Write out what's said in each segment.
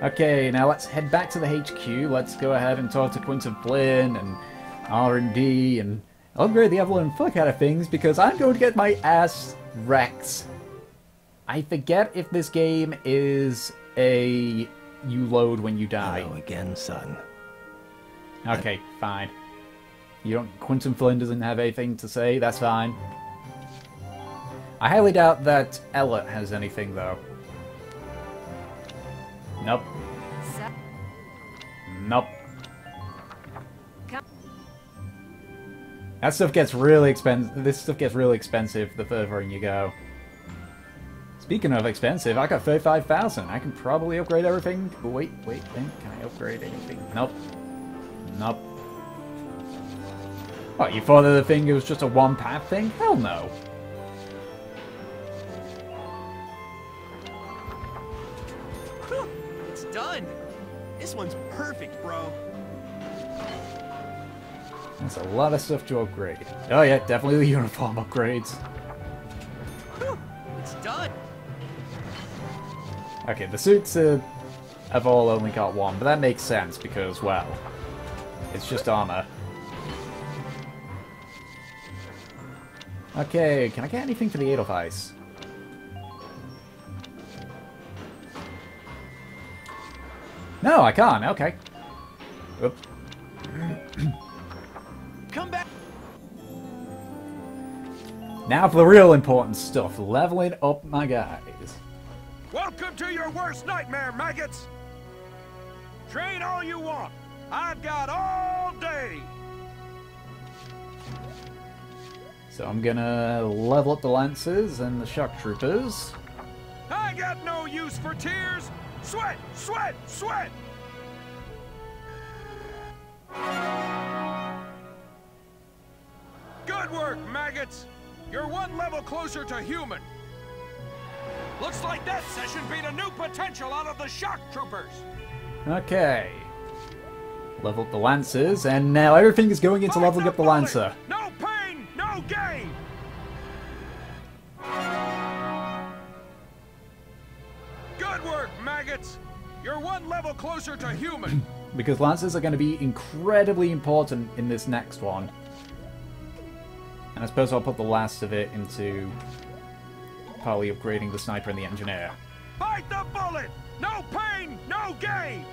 Okay, now let's head back to the HQ. Let's go ahead and talk to Quinton Flynn and R&D and upgrade the Evelyn fuck out of things because I'm going to get my ass wrecked. I forget if this game is a you load when you die. Hello again, son. Okay, fine. You don't. Quinton Flynn doesn't have anything to say. That's fine. I highly doubt that Ella has anything though. Nope. Nope. That stuff gets really expensive. This stuff gets really expensive the further in you go. Speaking of expensive, I got 35,000. I can probably upgrade everything. Oh, wait. Can I upgrade anything? Nope. Nope. What, you thought that the thing was just a one-path thing? Hell no. It's done. This one's perfect, bro. That's a lot of stuff to upgrade. Oh yeah, definitely the uniform upgrades. It's done. Okay, the suits have all only got one, but that makes sense because, well, it's just armor. Okay, can I get anything for the Edelweiss? No, I can't. Okay. Oop. Come back. Now for the real important stuff, leveling up my guys. Welcome to your worst nightmare, maggots! Train all you want. I've got all day. So I'm gonna level up the Lancers and the Shock Troopers. I got no use for tears. Sweat, sweat, sweat! Good work, maggots! You're one level closer to human. Looks like that session beat a new potential out of the shock troopers. Okay. Level up the Lancers, and now everything is going into leveling up the Lancer. No pain, no gain! Good work, maggots! You're one level closer to human. Because Lancers are going to be incredibly important in this next one. And I suppose I'll put the last of it into probably upgrading the Sniper and the Engineer. Fight the bullet! No pain, no gain!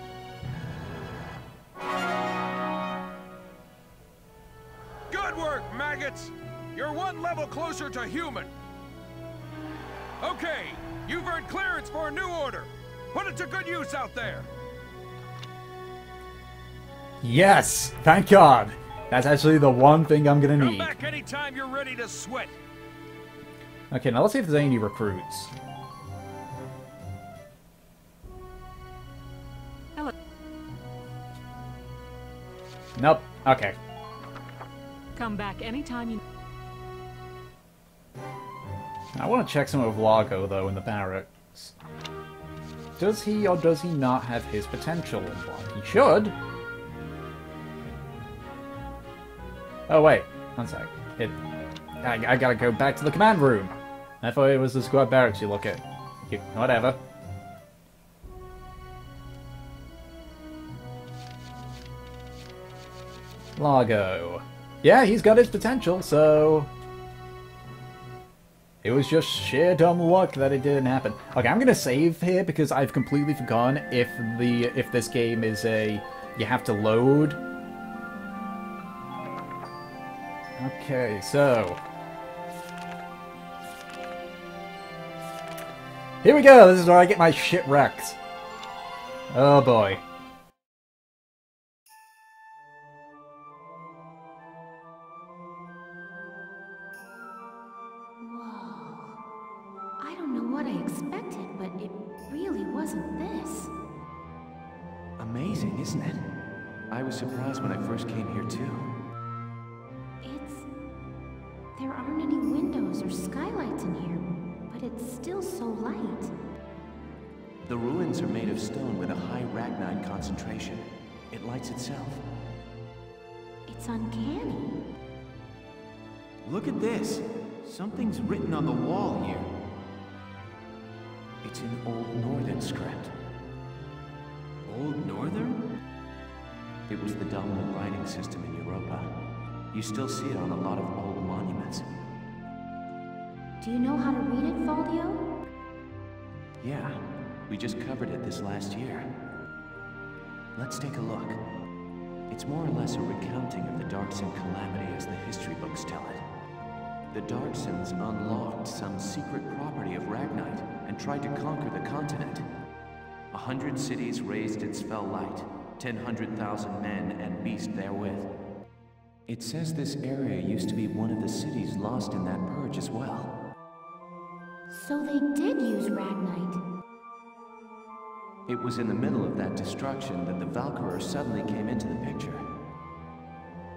Good work, maggots! You're one level closer to human. Okay, you've earned clearance for a new order. Put it to good use out there. Yes! Thank God! That's actually the one thing I'm gonna need. Come back anytime you're ready to sweat. Okay, now let's see if there's any recruits. Hello. Nope. Okay. Come back anytime you... I want to check some of Largo, though, in the barracks. Does he or does he not have his potential unlocked? He should. Oh, wait. One sec. I gotta go back to the command room. I thought it was the squad barracks you look at. Whatever. Largo. Yeah, he's got his potential, so... It was just sheer dumb luck that it didn't happen. Okay, I'm gonna save here because I've completely forgotten if this game is a... You have to load. Okay, so... Here we go! This is where I get my shit wrecked. Oh boy. I don't know what I expected, but it really wasn't this. Amazing, isn't it? I was surprised when I first came here too. There aren't any windows or skylights in here, but it's still so light. The ruins are made of stone with a high ragnite concentration. It lights itself. It's uncanny. Look at this! Something's written on the wall here. It's in Old Northern script. Old Northern? It was the dominant writing system in Europa. You still see it on a lot of old monuments. Do you know how to read it, Faldio? Yeah, we just covered it this last year. Let's take a look. It's more or less a recounting of the Darkson calamity as the history books tell it. The Darksons unlocked some secret property of Ragnite and tried to conquer the continent. 100 cities raised its fell light, 100,000 men and beast therewith. It says this area used to be one of the cities lost in that purge as well. So they did use Ragnite. It was in the middle of that destruction that the Valkyurer suddenly came into the picture.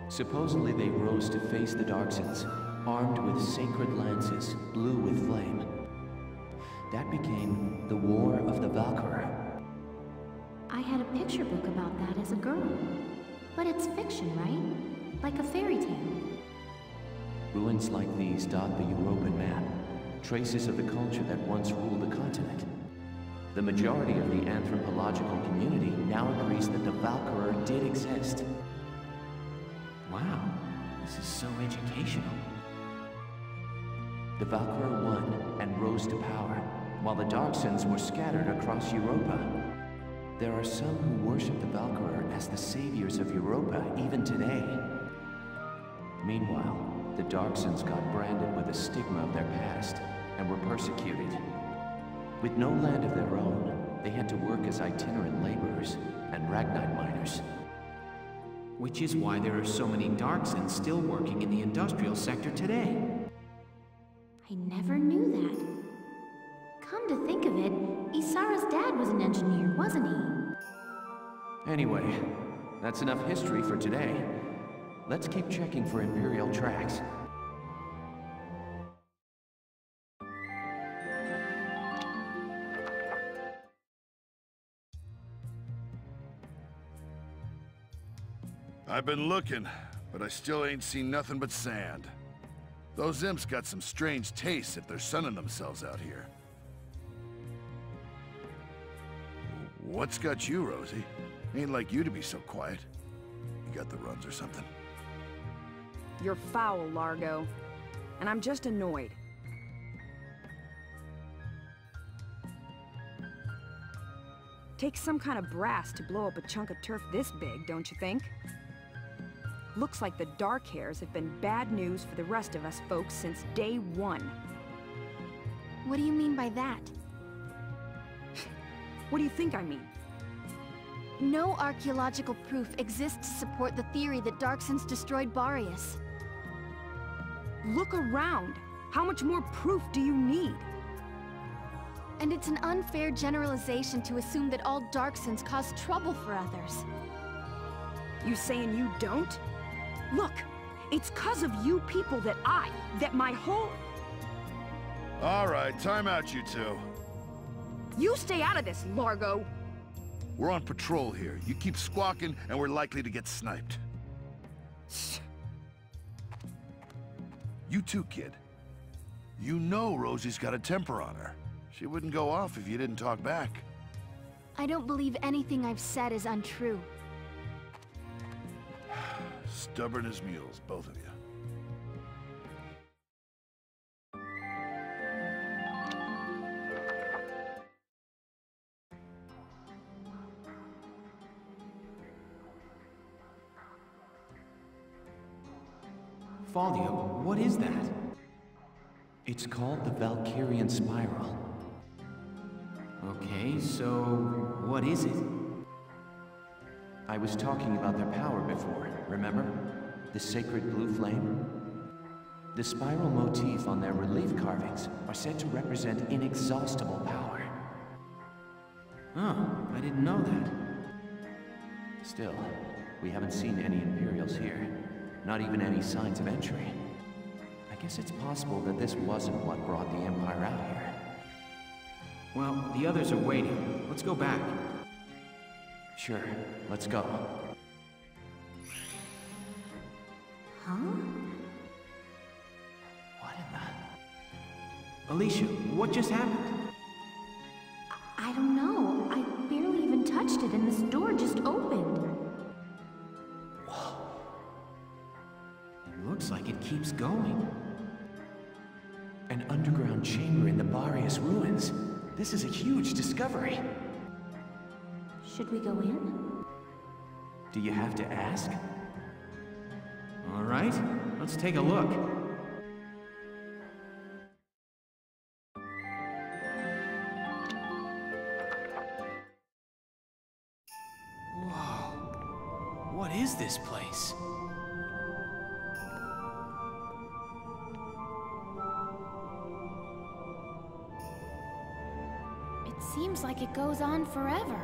Supposedly they rose to face the Darksons, armed with sacred lances, blue with flame. That became the War of the Valkyrer. I had a picture book about that as a girl. But it's fiction, right? Like a fairy tale. Ruins like these dot the European map, traces of the culture that once ruled the continent. The majority of the anthropological community now agrees that the Valkyrer did exist. Wow, this is so educational. The Valkyrer won and rose to power, while the Darksons were scattered across Europa. There are some who worship the Valkyrer as the saviors of Europa even today. Meanwhile, the Darksons got branded with the stigma of their past and were persecuted. With no land of their own, they had to work as itinerant laborers and Ragnite miners. Which is why there are so many Darksons still working in the industrial sector today. I never knew that. Come to think of it, Isara's dad was an engineer, wasn't he? Anyway, that's enough history for today. Let's keep checking for Imperial tracks. I've been looking, but I still ain't seen nothing but sand. Those imps got some strange tastes if they're sunning themselves out here. What's got you, Rosie? Ain't like you to be so quiet. You got the runs or something? You're foul, Largo. And I'm just annoyed. Takes some kind of brass to blow up a chunk of turf this big, don't you think? Looks like the dark hairs have been bad news for the rest of us folks since day one. What do you mean by that? What do you think I mean? No archaeological proof exists to support the theory that Darksons destroyed Boreas. Look around! How much more proof do you need? And it's an unfair generalization to assume that all Darksons cause trouble for others. You saying you don't? Look, it's 'cause of you people that my whole... All right, time out, you two. You stay out of this, Largo! We're on patrol here. You keep squawking, and we're likely to get sniped. You too, kid. You know Rosie's got a temper on her. She wouldn't go off if you didn't talk back. I don't believe anything I've said is untrue. Stubborn as mules, both of you. Faldio, what is that? It's called the Valkyrian Spiral. Okay, so what is it? I was talking about their power before, remember? The sacred blue flame? The spiral motif on their relief carvings are said to represent inexhaustible power. Oh, I didn't know that. Still, we haven't seen any Imperials here. Not even any signs of entry. I guess it's possible that this wasn't what brought the Empire out here. Well, the others are waiting. Let's go back. Sure, let's go. Huh? What in the... Alicia, what just happened? I don't know. I barely even touched it and this keeps going. An underground chamber in the Barrius ruins. This is a huge discovery. Should we go in? Do you have to ask? All right, let's take a look. Whoa. What is this place? It seems like it goes on forever.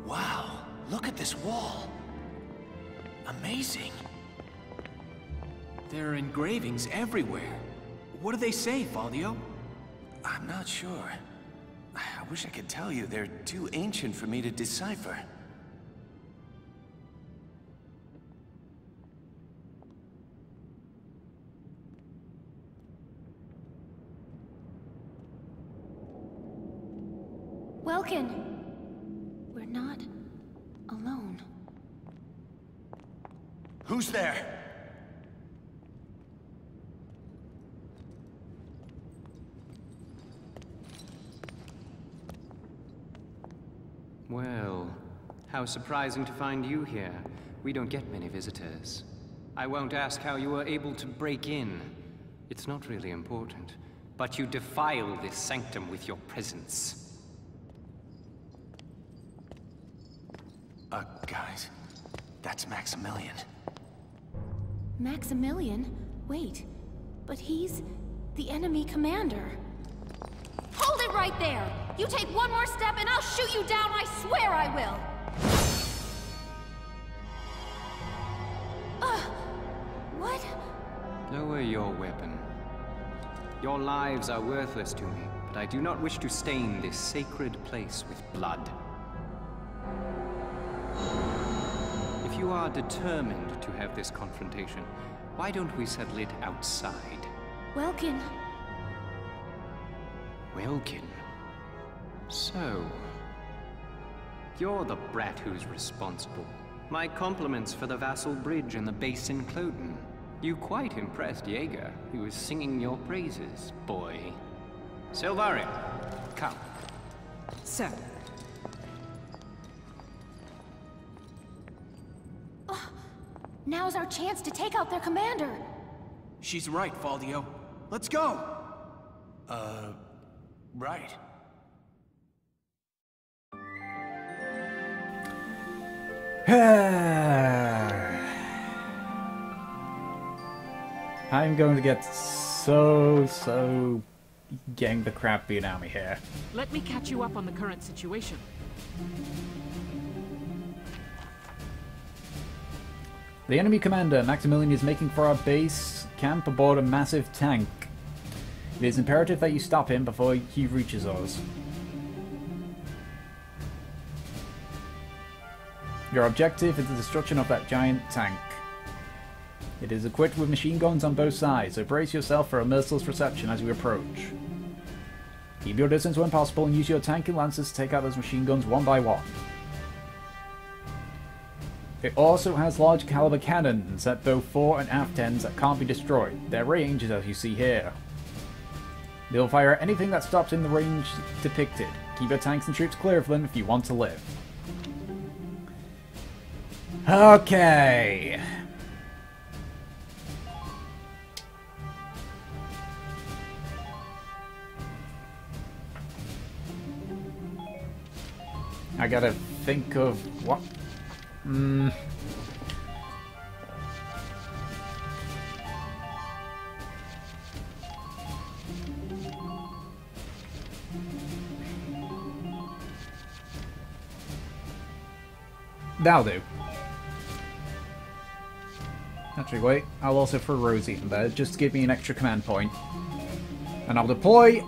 Wow, look at this wall. Amazing. There are engravings everywhere. What do they say, Faldio? I'm not sure. I wish I could tell you. They're too ancient for me to decipher. Welkin! We're not alone. Who's there? Well, how surprising to find you here. We don't get many visitors. I won't ask how you were able to break in. It's not really important. But you defile this sanctum with your presence. Guys, that's Maximilian. Maximilian? Wait, but he's the enemy commander. Hold it right there! You take one more step and I'll shoot you down, I swear I will! What? Lower your weapon. Your lives are worthless to me, but I do not wish to stain this sacred place with blood. If you are determined to have this confrontation, why don't we settle it outside? Welkin. Welkin? So, you're the brat who's responsible. My compliments for the Vassal Bridge and the base in Cloden. You quite impressed Jaeger, who was singing your praises, boy. Silvaria, come. Sir. Now's our chance to take out their commander. She's right, Faldio. Let's go! Right. I'm going to get so getting the crap beat out of me here. Let me catch you up on the current situation. The enemy commander, Maximilian, is making for our base camp aboard a massive tank. It is imperative that you stop him before he reaches us. Your objective is the destruction of that giant tank. It is equipped with machine guns on both sides, so brace yourself for a merciless reception as you approach. Keep your distance when possible and use your tank and lancers to take out those machine guns one by one. It also has large caliber cannons at both fore and aft ends that can't be destroyed. Their range is as you see here. They'll fire anything that stops in the range depicted. Keep your tanks and troops clear of them if you want to live. Okay. I gotta think of what... That'll do. Actually, wait. I'll also throw Rosie in there, just to give me an extra command point. And I'll deploy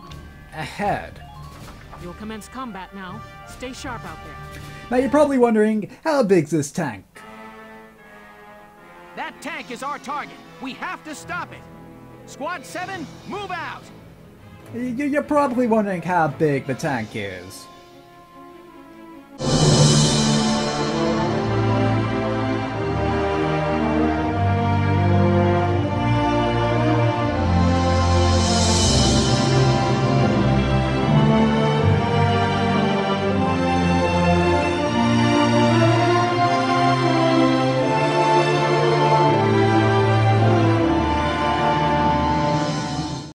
ahead. You'll commence combat now. Stay sharp out there. Now you're probably wondering, how big's this tank? That tank is our target. We have to stop it. Squad 7, move out! You're probably wondering how big the tank is.